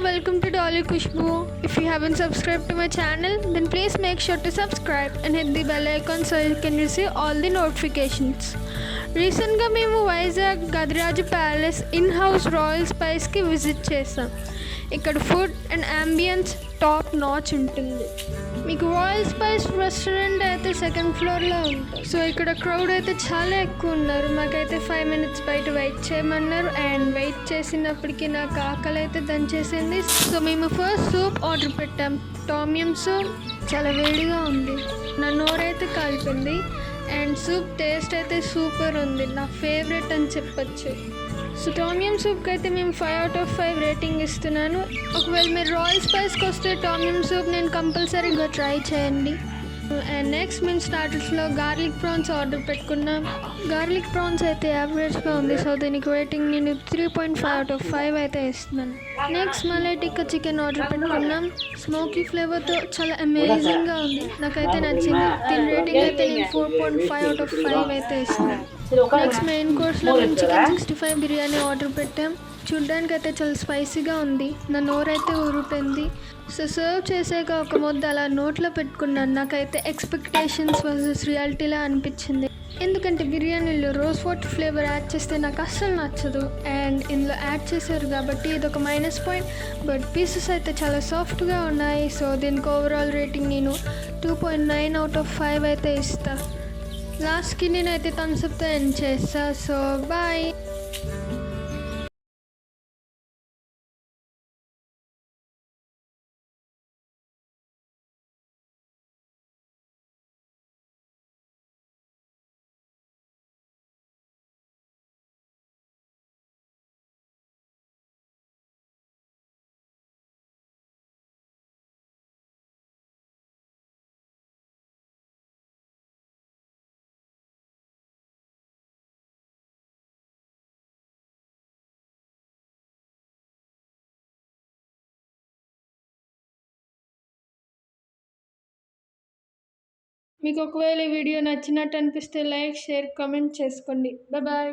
welcome to Dolly Kushbu. If you haven't subscribed to my channel, then please make sure to subscribe and hit the bell icon so you can receive all the notifications. రీసెంట్గా మేము Vizag Gadiraju palace in house royal స్పైస్కి visit చేసాం. ఇక్కడ food and ambience top notch ఉంటుంది. మీకు royal spice restaurant అయితే second ఫ్లోర్లో ఉంటుంది. సో ఇక్కడ క్రౌడ్ అయితే చాలా ఎక్కువ ఉన్నారు. మాకైతే 5 minutes బయట వెయిట్ చేయమన్నారు. అండ్ వెయిట్ చేసినప్పటికీ నాకు ఆకలి అయితే దంచేసింది. సో మేము ఫస్ట్ సూప్ ఆర్డర్ పెట్టాం. టామియం సూప్ చాలా వేడిగా ఉంది, నా నోరైతే కాలిపోయింది. అండ్ సూప్ టేస్ట్ అయితే సూపర్ ఉంది, నా ఫేవరెట్ అని చెప్పచ్చు. సో టామియం సూప్కి అయితే మేము 5 out of 5 రేటింగ్ ఇస్తున్నాను. ఒకవేళ మీరు రాయల్ స్పైస్కి వస్తే టామియం సూప్ నేను కంపల్సరీగా ట్రై చేయండి. అండ్ నెక్స్ట్ మేము స్టార్టర్స్లో గార్లిక్ ప్రాన్స్ ఆర్డర్ పెట్టుకున్నాం. గార్లిక్ ప్రాన్స్ అయితే యావరేజ్గా ఉంది. సో దీనికి రేటింగ్ నేను 3.5 out of 5 అయితే ఇస్తున్నాను. Next malai tikka chicken order పెట్టుకున్నాం. స్మోకీ ఫ్లేవర్తో చాలా అమేజింగ్గా ఉంది, నాకైతే నచ్చింది. దీని రేటింగ్ అయితే నేను 4.5 out of 5 అయితే ఇస్తున్నాను. నెక్స్ట్ మెయిన్ కోర్స్లో మేము చికెన్ 65 బిర్యానీ ఆర్డర్ పెట్టాం. చూడ్డానికి అయితే చాలా స్పైసీగా ఉంది, నా నోరైతే ఊరిపోయింది. సో సర్వ్ చేసాక ఒక ముద్ద అలా నోట్లో పెట్టుకున్నాను. నాకైతే ఎక్స్పెక్టేషన్స్ వర్సెస్ రియాలిటీలా అనిపించింది. ఎందుకంటే బిర్యానీలో రోజ్ వాటర్ ఫ్లేవర్ యాడ్ చేస్తే నాకు అస్సలు నచ్చదు. అండ్ ఇందులో యాడ్ చేశారు కాబట్టి ఇది ఒక మైనస్ పాయింట్. బట్ పీసెస్ అయితే చాలా సాఫ్ట్గా ఉన్నాయి. సో దీనికి ఓవరాల్ రేటింగ్ నేను 2.9 out of 5 అయితే ఇస్తాను. లాస్ట్కి నేనైతే థమ్స్అప్తో ఎండ్ చేస్తా. So bye. మీకు ఒకవేళ ఈ వీడియో నచ్చినట్టు అనిపిస్తే లైక్, షేర్, కామెంట్ చేసుకోండి. బాయ్.